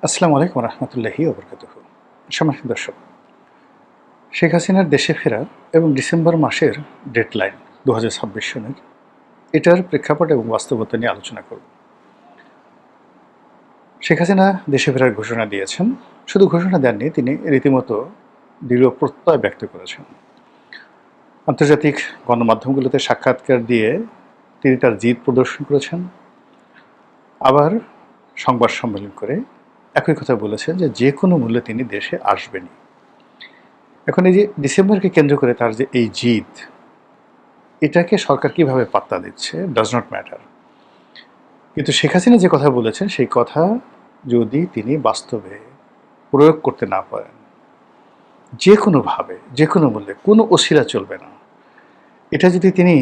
আসসালামু আলাইকুম রহমতুল্লাহি ওবরকাতুহু। সম্মানিত দর্শক, শেখ হাসিনার দেশে ফেরা এবং ডিসেম্বর মাসের ডেডলাইন ২০২৬ সনের এটার প্রেক্ষাপট এবং বাস্তবতা নিয়ে আলোচনা করব। শেখ হাসিনা দেশে ফেরার ঘোষণা দিয়েছেন। শুধু ঘোষণা দেননি, তিনি রীতিমতো দৃঢ় প্রত্যয় ব্যক্ত করেছেন। আন্তর্জাতিক গণমাধ্যমগুলোতে সাক্ষাৎকার দিয়ে তিনি তার জিদ প্রদর্শন করেছেন। আবার সংবাদ সম্মেলন করে একই কথা বলেছেন যে যে কোনো মূল্যে তিনি দেশে আসবেনই। এখন এই যে ডিসেম্বরকে কেন্দ্র করে তার যে এই জিদ, এটাকে সরকার কিভাবে পাত্তা দিচ্ছে ডাজ নট ম্যাটার। কিন্তু শেখ হাসিনা যে কথা বলেছেন সেই কথা যদি তিনি বাস্তবে প্রয়োগ করতে না পারেন, যে কোনোভাবে যে কোনো মূল্যে কোনো অছিলা চলবে না, এটা যদি তিনি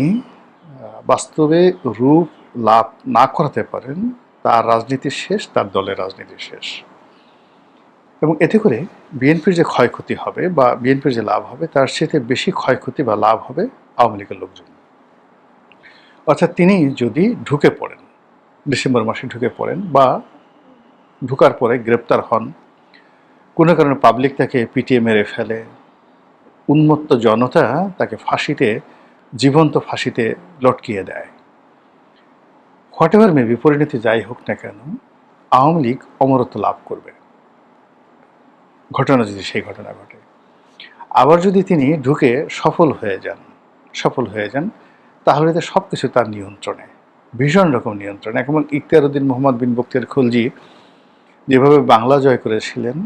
বাস্তবে রূপ লাভ না করাতে পারেন, তার রাজনীতির শেষ, তার দলের রাজনীতির শেষ। এবং এতে করে বিএনপির যে ক্ষয়ক্ষতি হবে বা বিএনপির যে লাভ হবে, তার সাথে বেশি ক্ষয়ক্ষতি বা লাভ হবে আওয়ামী লীগের লোকজন। অর্থাৎ তিনি যদি ঢুকে পড়েন, ডিসেম্বর মাসে ঢুকে পড়েন বা ঢুকার পরে গ্রেপ্তার হন, কোনো কারণে পাবলিক তাকে পিটিয়ে মেরে ফেলে, উন্মত্ত জনতা তাকে ফাঁসিতে, জীবন্ত ফাঁসিতে লটকিয়ে দেয়, হোয়াট এভার মেবি, পরিণতি যাই হোক না কেন, আওয়ামী লীগ অমরত্ব লাভ করবে, ঘটনা যদি সেই ঘটনা ঘটে। আবার যদি তিনি ঢুকে সফল হয়ে যান, তাহলে তো সব কিছু তার নিয়ন্ত্রণে, ভীষণ রকম নিয়ন্ত্রণে। এখন ইখতিয়ার উদ্দিন মোহাম্মদ বিন বখতিয়ার খলজি যেভাবে বাংলা জয় করেছিলেন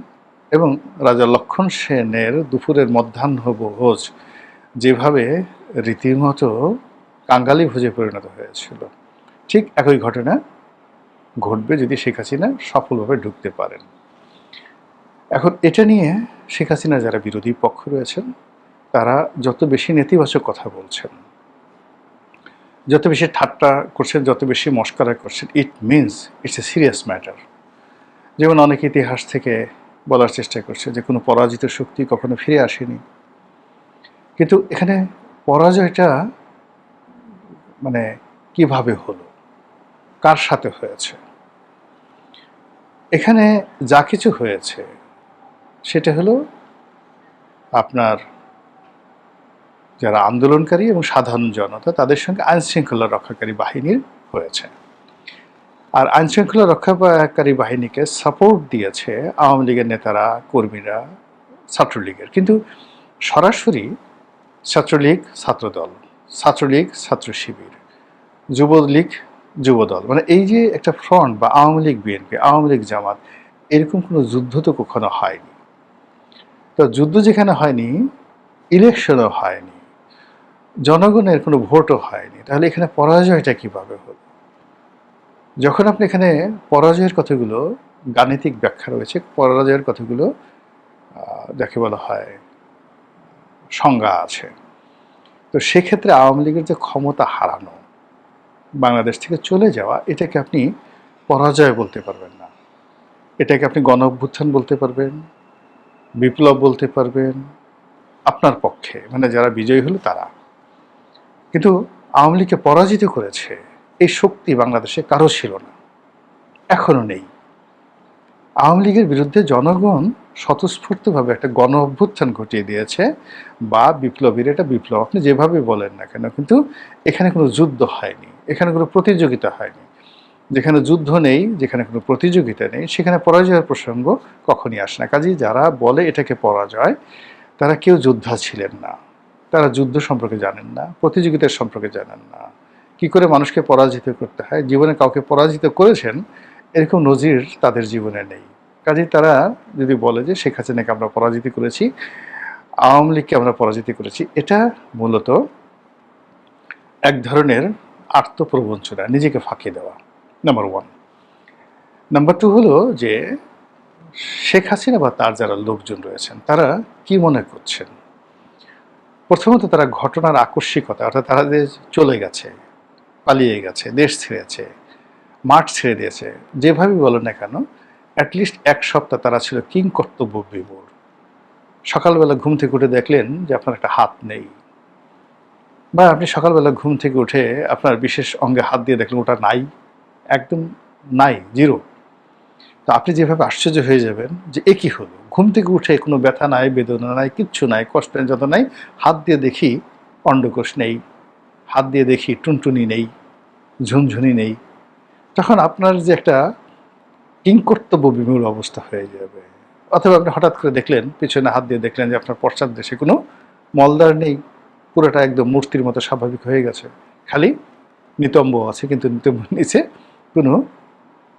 এবং রাজা লক্ষণ সেনের দুপুরের মধ্যাহ্নভোজ যেভাবে রীতিমতো কাঙ্গালি ভোজে পরিণত হয়েছিল, ঠিক একই ঘটনা ঘটবে যদি শেখ হাসিনা সফলভাবে ঢুকতে পারেন। এখন এটা নিয়ে শেখ হাসিনার যারা বিরোধী পক্ষ রয়েছেন, তারা যত বেশি নেতিবাচক কথা বলছেন, যত বেশি ঠাট্টা করছেন, যত বেশি মস্করা করছেন, it means it's a serious matter. যেমন অনেক ইতিহাস থেকে বলার চেষ্টা করছে যে কোনো পরাজিত শক্তি কখনো ফিরে আসেনি। কিন্তু এখানে পরাজয়টা মানে কিভাবে হলো, কার সাথে হয়েছে? এখানে যা কিছু হয়েছে সেটা হলো আপনার যারা আন্দোলনকারী এবং সাধারণ জনতা, তাদের সঙ্গে আইনশৃঙ্খলা রক্ষাকারী বাহিনীর হয়েছে। আর আইনশৃঙ্খলা রক্ষাকারী বাহিনীকে সাপোর্ট দিয়েছে আওয়ামী লীগের নেতারা, কর্মীরা, ছাত্রলীগের। কিন্তু সরাসরি ছাত্রলীগ ছাত্রদল, ছাত্রলীগ ছাত্র শিবির, যুবলীগ যুবদল, মানে এই যে একটা ফ্রন্ট বা আওয়ামী লীগ বিএনপি, আওয়ামী লীগ জামাত, এরকম কোনো যুদ্ধ তো কখনো হয়নি। তো যুদ্ধ যেখানে হয়নি, ইলেকশনও হয়নি, জনগণের কোনো ভোটও হয়নি, তাহলে এখানে পরাজয়টা কিভাবে হলো? যখন আপনি এখানে পরাজয়ের কথাগুলো, গাণিতিক ব্যাখ্যা রয়েছে, পরাজয়ের কথাগুলো যাকে বলা হয় সংজ্ঞা আছে, তো সেক্ষেত্রে আওয়ামী লীগের যে ক্ষমতা হারানো, বাংলাদেশ থেকে চলে যাওয়া, এটাকে আপনি পরাজয় বলতে পারবেন না। এটাকে আপনি গণ অভ্যুত্থান বলতে পারবেন, বিপ্লব বলতে পারবেন আপনার পক্ষে, মানে যারা বিজয়ী হলো তারা। কিন্তু আওয়ামী লীগকে পরাজিত করেছে এই শক্তি বাংলাদেশে কারো ছিল না, এখনো নেই। আওয়ামী লীগের বিরুদ্ধে জনগণ স্বতঃস্ফূর্তভাবে একটা গণ অভ্যুত্থান ঘটিয়ে দিয়েছে, বা বিপ্লবীর এটা বিপ্লব, আপনি যেভাবে বলেন না কেন, কিন্তু এখানে কোনো যুদ্ধ হয়নি, এখানে কোনো প্রতিযোগিতা হয়নি। যেখানে যুদ্ধ নেই, যেখানে কোনো প্রতিযোগিতা নেই, সেখানে পরাজয়ের প্রসঙ্গ কখনই আসে না। কাজেই যারা বলে এটাকে পরাজয়, তারা কেউ যোদ্ধা ছিলেন না, তারা যুদ্ধ সম্পর্কে জানেন না, প্রতিযোগিতার সম্পর্কে জানেন না, কি করে মানুষকে পরাজিত করতে হয়, জীবনে কাউকে পরাজিত করেছেন এরকম নজির তাদের জীবনে নেই। কাজেই তারা যদি বলে যে শেখ হাসিনাকে আমরা পরাজিত করেছি, আওয়ামী লীগকে আমরা পরাজিত করেছি, এটা মূলত এক ধরনের আত্মপ্রবঞ্চনা, নিজেকে ফাঁকি দেওয়া, নাম্বার ওয়ান। নাম্বার টু হলো যে শেখ হাসিনা বা তার যারা লোকজন রয়েছেন, তারা কি মনে করছেন? প্রথমত তারা ঘটনার আকস্মিকতা, অর্থাৎ তারা যে চলে গেছে, পালিয়ে গেছে, দেশ ছেড়েছে, মাঠ ছেড়ে দিয়েছে, যেভাবেই বলেন না কেন, অ্যাটলিস্ট এক সপ্তাহ তারা ছিল কিং কর্তব্য বিমূঢ়। সকালবেলা ঘুম থেকে উঠে দেখলেন যে আপনার একটা হাত নেই, বা আপনি সকালবেলা ঘুম থেকে উঠে আপনার বিশেষ অঙ্গে হাত দিয়ে দেখলেন ওটা নাই, একদম নাই, জিরো। তো আপনি যেভাবে আশ্চর্য হয়ে যাবেন যে এ কী হলো, ঘুম থেকে উঠে কোনো ব্যথা নাই, বেদনা নাই, কিচ্ছু নাই, কষ্টের যত নাই, হাত দিয়ে দেখি অন্ডকোষ নেই, হাত দিয়ে দেখি টুনটুনি নেই, ঝুনঝুনি নেই, তখন আপনার যে একটা কিংকর্তব্য বিমূল অবস্থা হয়ে যাবে। অথবা আপনি হঠাৎ করে দেখলেন, পিছনে হাত দিয়ে দেখলেন যে আপনার পশ্চাৎ দেশে কোনো মলদ্বার নেই, পুরোটা একদম মূর্তির মতো স্বাভাবিক হয়ে গেছে, খালি নিতম্ব আছে, কিন্তু নিতম্ব নিচে কোনো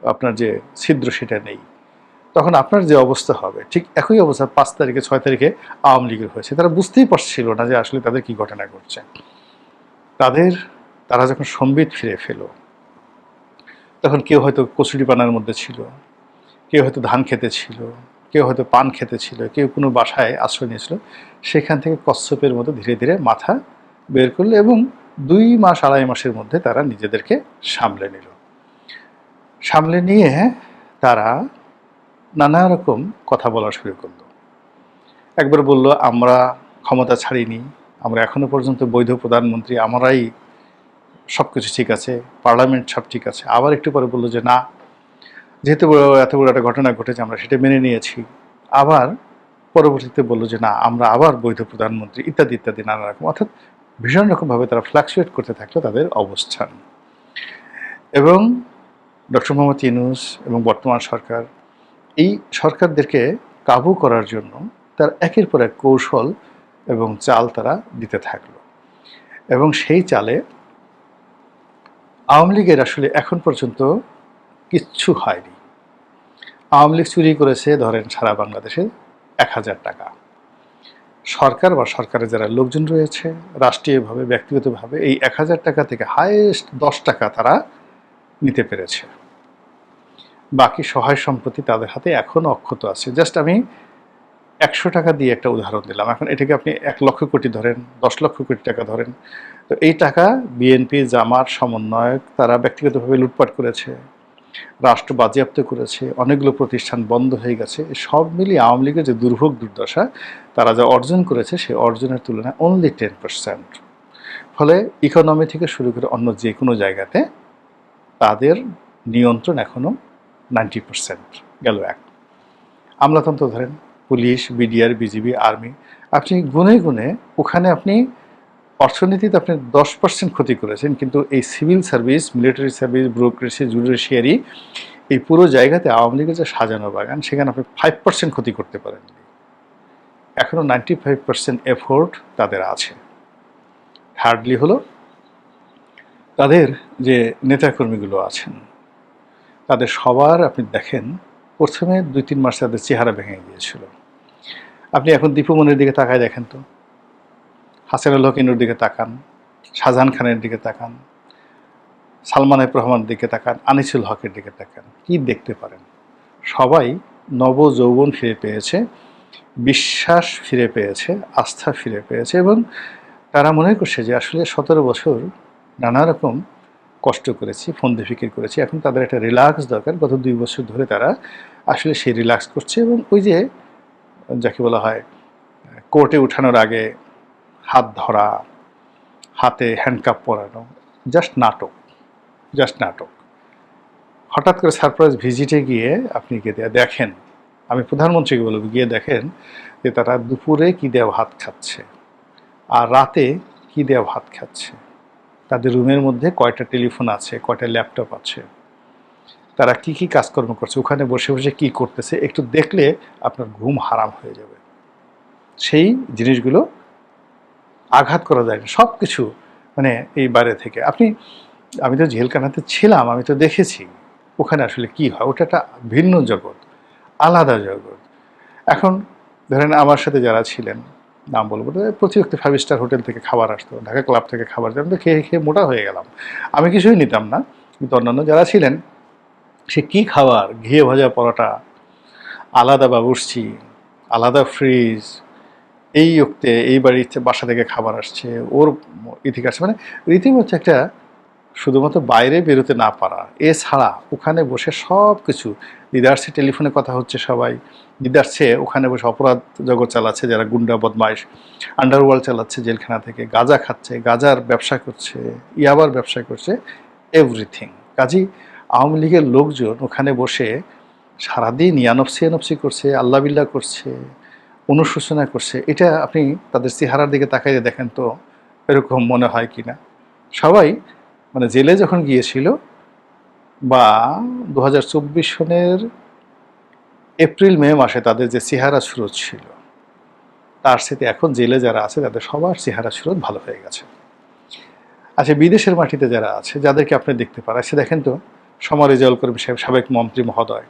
আপনার যে ছিদ্র সেটা নেই। তখন আপনার যে অবস্থা হবে ঠিক একই অবস্থা 5 তারিখে 6 তারিখে আওয়ামী লীগের হয়েছে। তারা বুঝতেই পারছিল না যে আসলে তাদের কি ঘটনা ঘটছে। তারা যখন সম্বিত ফিরে পেল, তখন কেউ হয়তো কচুরিপানার মধ্যে ছিল, কেউ হয়তো ধান খেতে ছিল, কেউ হয়তো পান খেতে ছিল, কেউ কোনো বাসায় আশ্রয় নিয়েছিল। সেখান থেকে কচ্ছপের মতো ধীরে ধীরে মাথা বের করলো এবং 2 মাস 2.5 মাসের মধ্যে তারা নিজেদেরকে সামলে নিল। সামলে নিয়ে তারা নানা রকম কথা বলা শুরু করলো। একবার বলল, আমরা ক্ষমতা ছাড়িনি, আমরা এখনো পর্যন্ত বৈধ প্রধানমন্ত্রী, আমরাই সব কিছু ঠিক আছে, পার্লামেন্ট সব ঠিক আছে। আবার একটু পরে বললো যে না, যেহেতু এত বড় একটা ঘটনা ঘটেছে আমরা সেটা মেনে নিয়েছি। আবার পরবর্তীতে বললো যে না, আমরা আবার বৈধ প্রধানমন্ত্রী, ইত্যাদি ইত্যাদি নানা রকম। অর্থাৎ ভীষণ রকমভাবে তারা ফ্লাকচুয়েট করতে থাকলো তাদের অবস্থান। এবং ডক্টর মোহাম্মদ ইউনূস এবং বর্তমান সরকার এই সরকারদেরকে কাবু করার জন্য তার একের পর এক কৌশল এবং চাল তারা দিতে থাকলো। এবং সেই চালে আওয়ামী লীগের আসলে এখন পর্যন্ত কিচ্ছু হয়নি। আওয়ামী লীগ চুরি করেছে ধরেন সারা বাংলাদেশে 1000 টাকা। সরকার বা সরকারের যারা লোকজন রয়েছে রাষ্ট্রীয়ভাবে ব্যক্তিগতভাবে এই 1000 টাকা থেকে হাইয়েস্ট 10 টাকা তারা নিতে পেরেছে। বাকি সহায় সম্পত্তি তাদের হাতে এখনও অক্ষত আছে। জাস্ট আমি 100 টাকা দিয়ে একটা উদাহরণ দিলাম। এখন এটাকে আপনি 1 লক্ষ কোটি ধরেন, 10 লক্ষ কোটি টাকা ধরেন। তো এই টাকা বিএনপি, জামাত, সমন্বয়ক তারা ব্যক্তিগতভাবে লুটপাট করেছে, রাষ্ট্র বাজেয়াপ্ত করেছে, অনেকগুলো প্রতিষ্ঠান বন্ধ হয়ে গেছে। সব মিলিয়ে আওয়ামী লীগের যে দুর্ভোগ দুর্দশা তারা যা অর্জন করেছে সেই অর্জনের তুলনায় অনলি 10%। ফলে ইকোনমি থেকে শুরু করে অন্য যে কোনো জায়গাতে তাদের নিয়ন্ত্রণ এখনও 90% গেল। এক আমলাতন্ত্র ধরেন, পুলিশ, বিডিআর, বিজিবি, আর্মি, আপনি গুনে গুনে ওখানে আপনি অর্থনীতিতে আপনি 10% ক্ষতি করেছেন, কিন্তু এই civil service, military service, bureaucracy, judiciary, এই পুরো জায়গাতে আওয়ামী লীগের যে সাজানো বাগান সেখানে আপনি 5% ক্ষতি করতে পারেন। এখনও 95% এফোর্ট তাদের আছে। হার্ডলি হলো তাদের যে নেতাকর্মীগুলো আছেন তাদের সবার আপনি দেখেন প্রথমে 2-3 মাস তাদের চেহারা ভেঙে গিয়েছিল। আপনি এখন দীপুমনির দিকে তাকায় দেখেন তো, হাসানুল হক ইনুর দিকে তাকান, শাহজাহান খানের দিকে তাকান, সালমান এফ রহমানের দিকে তাকান, আনিসুল হকের দিকে তাকান, কি দেখতে পারেন? সবাই নব যৌবন ফিরে পেয়েছে, বিশ্বাস ফিরে পেয়েছে, আস্থা ফিরে পেয়েছে এবং তারা মনে করছে যে আসলে 17 বছর নানা রকম কষ্ট করেছি, ফন্দি ফিকির করেছি, এখন তাদের একটা রিল্যাক্স দরকার। গত 2 বছর ধরে তারা আসলে সেই রিল্যাক্স করছে এবং ওই যে যাকে বলা হয় কোর্টে উঠানোর আগে হাত ধরা, হাতে হ্যান্ডকাপ পরানো, জাস্ট নাটক, জাস্ট নাটক। হঠাৎ করে সারপ্রাইজ ভিজিটে গিয়ে আপনি গিয়ে দেখেন, আমি প্রধানমন্ত্রীকে বলব, গিয়ে দেখেন যে তারা দুপুরে কী দেওয়া ভাত খাচ্ছে আর রাতে কী দেওয়া ভাত খাচ্ছে, তাদের রুমের মধ্যে কয়টা টেলিফোন আছে, কয়টা ল্যাপটপ আছে, তারা কি কি কাজকর্ম করছে, ওখানে বসে বসে কি করতেছে, একটু দেখলে আপনার ঘুম হারাম হয়ে যাবে। সেই জিনিসগুলো আঘাত করা যায় না, সব কিছু মানে এই বাইরে থেকে। আমি তো জেলখানাতে ছিলাম, আমি তো দেখেছি ওখানে আসলে কি হয়। ওটা একটা ভিন্ন জগৎ, আলাদা জগৎ। এখন ধরেন আমার সাথে যারা ছিলেন, নাম বলবো, প্রতি ওয়াক্তে 5 স্টার হোটেল থেকে খাবার আসতো, ঢাকা ক্লাব থেকে খাবার, আমি তো খেয়ে খেয়ে মোটা হয়ে গেলাম। আমি কিছুই নিতাম না, কিন্তু অন্যান্য যারা ছিলেন সে কী খাবার, ঘিয়ে ভাজা পরোটা, আলাদা বাবুর্চি, আলাদা ফ্রিজ, এই ওক্তে এই বাড়িতে বাসা থেকে খাবার আসছে, ওর এদিকে আসছে, মানে রীতিমতো একটা শুধুমাত্র বাইরে বেরোতে না পারা, এছাড়া ওখানে বসে সব কিছু দিদারসে টেলিফোনে কথা হচ্ছে, সবাই দিদারসে ওখানে বসে অপরাধ জগৎ চালাচ্ছে, যারা গুন্ডা বদমাইশ আন্ডারওয়ার্ল্ড চালাচ্ছে জেলখানা থেকে, গাঁজা খাচ্ছে, গাঁজার ব্যবসা করছে, ইয়াবার ব্যবসা করছে, এভরিথিং। কাজেই আওয়ামী লীগের লোকজন ওখানে বসে সারাদিন ইয়ানফসি ইয়ানফসি করছে, আল্লাহ বিল্লাহ করছে, অনুশোচনা করছে। এটা আপনি তাদের চেহারার দিকে তাকাইয়ে দেখেন তো এরকম মনে হয় কি না? সবাই মানে জেলে যখন গিয়েছিল বা ২০২৪ সনের এপ্রিল মে মাসে তাদের যে চেহারা সুরত ছিল, তার সাথে এখন জেলে যারা আছে তাদের সবার চেহারা সুরত ভালো হয়ে গেছে। আচ্ছা, বিদেশের মাটিতে যারা আছে, যাদেরকে আপনি দেখতে পান, সে দেখেন তো সমর রেজাউল করিম সাহেব, সাবেক মন্ত্রী মহোদয়,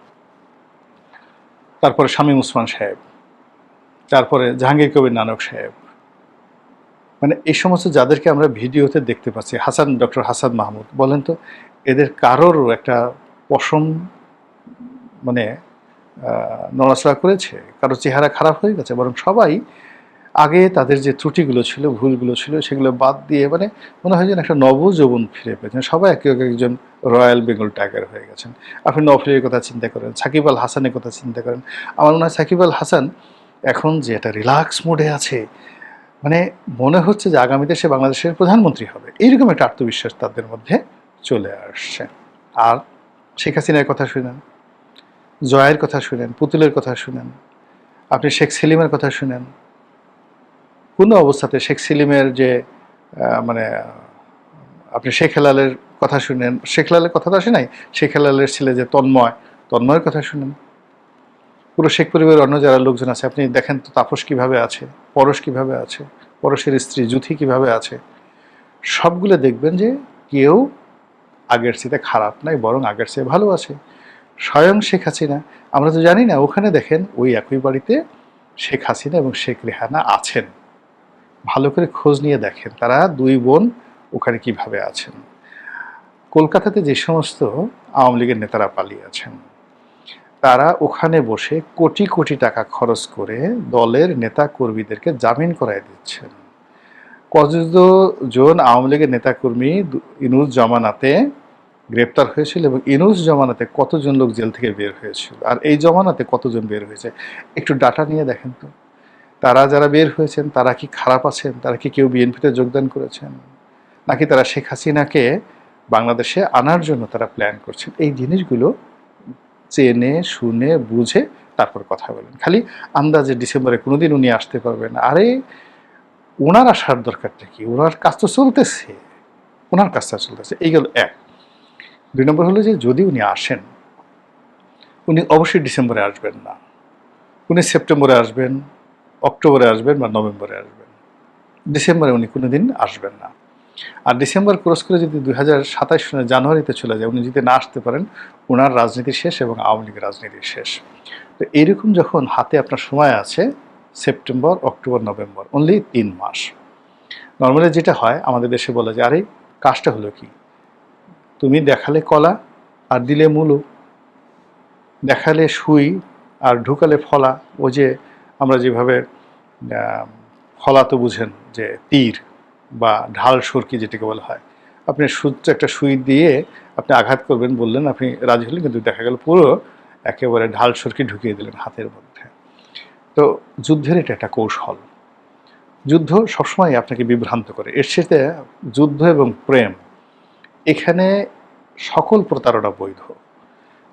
তারপরে শামীম ওসমান সাহেব, তারপরে জাহাঙ্গীর কবির নানক সাহেব, মানে এই সমস্ত যাদেরকে আমরা ভিডিওতে দেখতে পাচ্ছি, ডক্টর হাসান মাহমুদ, বলেন তো এদের কারোর একটা পশম মানে নড়াচড়া করেছে? কারো চেহারা খারাপ হয়ে গেছে? বরং সবাই আগে তাদের যে ত্রুটিগুলো ছিল, ভুলগুলো ছিল, সেগুলো বাদ দিয়ে মানে মনে হয় যেন একটা নবযৌবন ফিরে পেয়েছেন। সবাই একে একজন রয়্যাল বেঙ্গল টাইগার হয়ে গেছেন। আপনি নওফেলের কথা চিন্তা করেন, সাকিব আল হাসানের কথা চিন্তা করেন। আমার মনে হয় সাকিব আল হাসান এখন যে একটা রিল্যাক্স মোডে আছে, মানে মনে হচ্ছে যে আগামীতে সে বাংলাদেশের প্রধানমন্ত্রী হবে, এইরকম একটা আত্মবিশ্বাস তাদের মধ্যে চলে আসছে। আর শেখ হাসিনার কথা শুনেন, জয়ের কথা শুনেন, পুতুলের কথা শুনেন, আপনি শেখ সেলিমের কথা শুনেন। কোনো অবস্থাতে শেখ সেলিমের যে মানে আপনি শেখ হেলালের কথা শুনেন, শেখ হেলালের কথা তো আসে নাই, শেখ হেলালের ছেলে যে তন্ময়ের কথা শুনেন, পুরো শেখ পরিবারের অন্য যারা লোকজন আছে আপনি দেখেন তো, তাপস কিভাবে আছে, পরশ কিভাবে আছে, পরশের স্ত্রী জুথি কিভাবে আছে। সবগুলো দেখবেন যে কেউ আগের চেয়ে খারাপ নাই, বরং আগের চেয়ে ভালো আছে। স্বয়ং শেখ হাসিনা, আমরা তো জানি না, ওখানে দেখেন ওই একই বাড়িতে শেখ হাসিনা এবং শেখ রেহানা আছেন। ভালো করে খোঁজ নিয়ে দেখেন তারা দুই বোন ওখানে কিভাবে আছেন। কলকাতাতে যে সমস্ত আওয়ামী লীগের নেতারা পালিয়ে আছেন, তারা ওখানে বসে কোটি কোটি টাকা খরচ করে দলের নেতা কর্মীদেরকে জামিন করায় দিচ্ছেন। কতজন আওয়ামী লীগের নেতাকর্মী ইনুস জমানাতে গ্রেপ্তার হয়েছিল এবং ইনুস জমানাতে কতজন লোক জেল থেকে বের হয়েছিল, আর এই জমানাতে কতজন বের হয়েছে, একটু ডাটা নিয়ে দেখেন তো। তারা যারা বের হয়েছেন তারা কি খারাপ আছেন? তারা কি কেউ বিএনপিতে যোগদান করেছেন, নাকি তারা শেখ হাসিনাকে বাংলাদেশে আনার জন্য তারা প্ল্যান করছেন? এই জিনিসগুলো চেনে শুনে বুঝে তারপর কথা বলেন। খালি আন্দাজে ডিসেম্বরে কোনোদিন উনি আসতে পারবেন, আরে ওনার আসার দরকারটা কি? ওনার কাজ তো চলতেছে, ওনার কাজটা চলতেছে। এই গেল এক। দুই নম্বর হলো যে যদি উনি আসেন, উনি অবশ্যই ডিসেম্বরে আসবেন না, উনি সেপ্টেম্বরে আসবেন, অক্টোবরে আসবেন বা নভেম্বরে আসবেন। ডিসেম্বরে উনি কোনোদিন আসবেন না। আর ডিসেম্বর ক্রস করে যদি 2027 সনের জানুয়ারিতে চলে যায়, উনি যদি না আসতে পারেন, ওনার রাজনীতি শেষ এবং আওয়ামী লীগের রাজনীতি শেষ। তো এইরকম যখন হাতে আপনার সময় আছে, সেপ্টেম্বর, অক্টোবর, নভেম্বর, অনলি 3 মাস। নর্মালি যেটা হয় আমাদের দেশে বলে যে আরে কাজটা হলো কি, তুমি দেখালে কলা আর দিলে মূলো, দেখালে সুই আর ঢুকালে ফলা। ওই যে আমরা যেভাবে ফলা তো বুঝেন যে তীর বা ঢাল সরকি যেটাকে বলা হয়, আপনি সূত্র একটা সুই দিয়ে আপনি আঘাত করবেন বললেন, আপনি রাজি হলেন, কিন্তু দেখা গেল পুরো একেবারে ঢাল সরকি ঢুকিয়ে দিলেন হাতের মধ্যে। তো যুদ্ধের এটা একটা কৌশল। যুদ্ধ সবসময় আপনাকে বিভ্রান্ত করে। এর সাথে যুদ্ধ এবং প্রেম, এখানে সকল প্রতারণা বৈধ।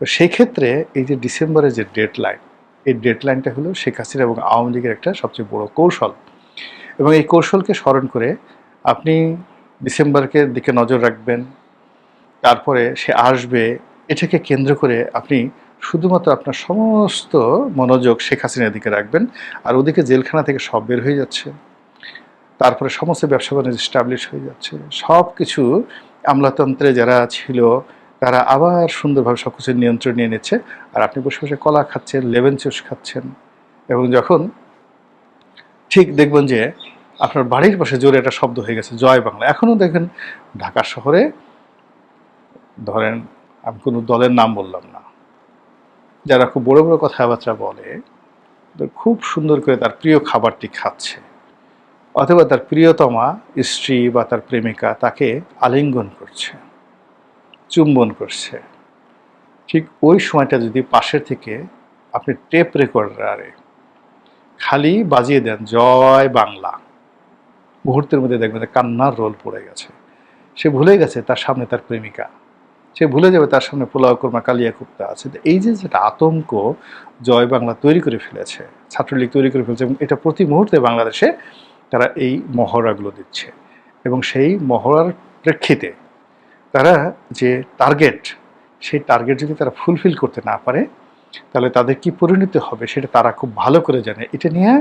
তো সেই ক্ষেত্রে এই যে ডিসেম্বরের যে ডেডলাইন, এই ডেডলাইনটা হলো শেখ হাসিনা এবং আওয়ামী লীগের একটা সবচেয়ে বড় কৌশল। এবং এই কৌশলকে স্মরণ করে আপনি ডিসেম্বরকে দিকে নজর রাখবেন, তারপরে সে আসবে, এটাকে কেন্দ্র করে আপনি শুধুমাত্র আপনার সমস্ত মনোযোগ শেখ হাসিনার দিকে রাখবেন। আর ওদিকে জেলখানা থেকে সব বের হয়ে যাচ্ছে, তারপরে সমস্ত ব্যবসা বাণিজ্য স্টাবলিশ হয়ে যাচ্ছে, সব কিছু আমলাতন্ত্রে যারা ছিল তারা আবার সুন্দরভাবে সব কিছু নিয়ন্ত্রণ নিয়ে নিচ্ছে। আর আপনি বসে বসে কলা খাচ্ছেন, লেমন জুস খাচ্ছেন, এবং যখন ঠিক দেখবেন যে আপনার বাড়ির পাশে জোরে একটা শব্দ হয়ে গেছে জয় বাংলা। এখনও দেখেন ঢাকা শহরে, ধরেন আমি কোনো দলের নাম বললাম না, যারা খুব বড় বড় কথাবার্তা বলে, খুব সুন্দর করে তার প্রিয় খাবারটি খাচ্ছে, অথবা তার প্রিয়তমা স্ত্রী বা তার প্রেমিকা তাকে আলিঙ্গন করছে, চুম্বন করছে, ঠিক ওই সময়টা যদি পাশের থেকে আপনি টেপ রেকর্ডারে খালি বাজিয়ে দেন জয় বাংলা, মুহূর্তের মধ্যে দেখবেন কান্নার রোল পড়ে গেছে। সে ভুলে গেছে তার সামনে তার প্রেমিকা, সে ভুলে যাবে তার সামনে পোলাও কোরমা কালিয়া কুপ্তা আছে। তো এই যে যেটা আতঙ্ক জয় বাংলা তৈরি করে ফেলেছে, ছাত্রলীগ তৈরি করে ফেলেছে, এবং এটা প্রতি মুহূর্তে বাংলাদেশে তারা এই মহড়াগুলো দিচ্ছে। এবং সেই মহড়ার প্রেক্ষিতে তারা যে টার্গেট, সেই টার্গেট যদি তারা ফুলফিল করতে না পারে তাহলে তাদের কি পরিণতি হবে সেটা তারা খুব ভালো করে জানে। এটা নিয়ে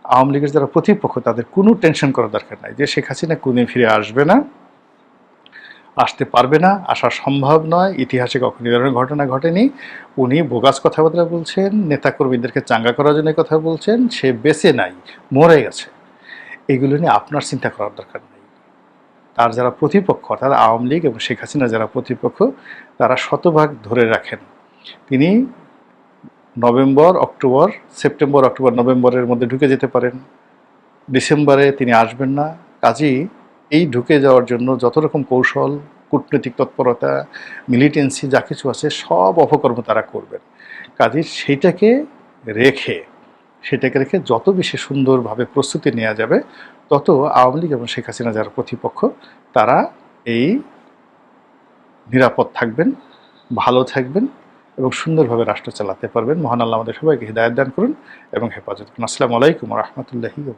আওয়ামী লীগের যারা প্রতিপক্ষ তাদের কোনো টেনশন করার দরকার নাই যে শেখ হাসিনা কোনদিন ফিরে আসবে না, আসতে পারবে না, আসা সম্ভব নয়, ইতিহাসে কখনো এই ধরনের ঘটনা ঘটেনি। উনি বোগাস কথাবার্তা বলছেন, নেতাকর্মীদেরকে চাঙ্গা করার জন্য কথা বলছেন, সে বেঁচে নাই, মরে গেছে। এগুলো নিয়ে আপনার চিন্তা করার দরকার নেই। তার যারা প্রতিপক্ষ, অর্থাৎ আওয়ামী লীগ এবং শেখ হাসিনা যারা প্রতিপক্ষ, তারা শতভাগ ধরে রাখেন তিনি নভেম্বর, অক্টোবর, সেপ্টেম্বর, অক্টোবর, নভেম্বরের মধ্যে ঢুকে যেতে পারেন। ডিসেম্বরে তিনি আসবেন না। কাজেই এই ঢুকে যাওয়ার জন্য যত রকম কৌশল, কূটনৈতিক তৎপরতা, মিলিটেন্সি যা কিছু আছে সব অপকর্ম তারা করবেন। কাজেই সেটাকে রেখে যত বেশি সুন্দরভাবে প্রস্তুতি নেওয়া যাবে তত আওয়ামী লীগ এবং শেখ হাসিনা যারা প্রতিপক্ষ তারা এই নিরাপদ থাকবেন, ভালো থাকবেন এবং সুন্দরভাবে রাষ্ট্র চালাতে পারবেন। মহান আল্লাহ আমাদের সবাইকে হিদায়াত দান করুন এবং হেফাজত করুন। আসসালামু আলাইকুম ওয়া রাহমাতুল্লাহি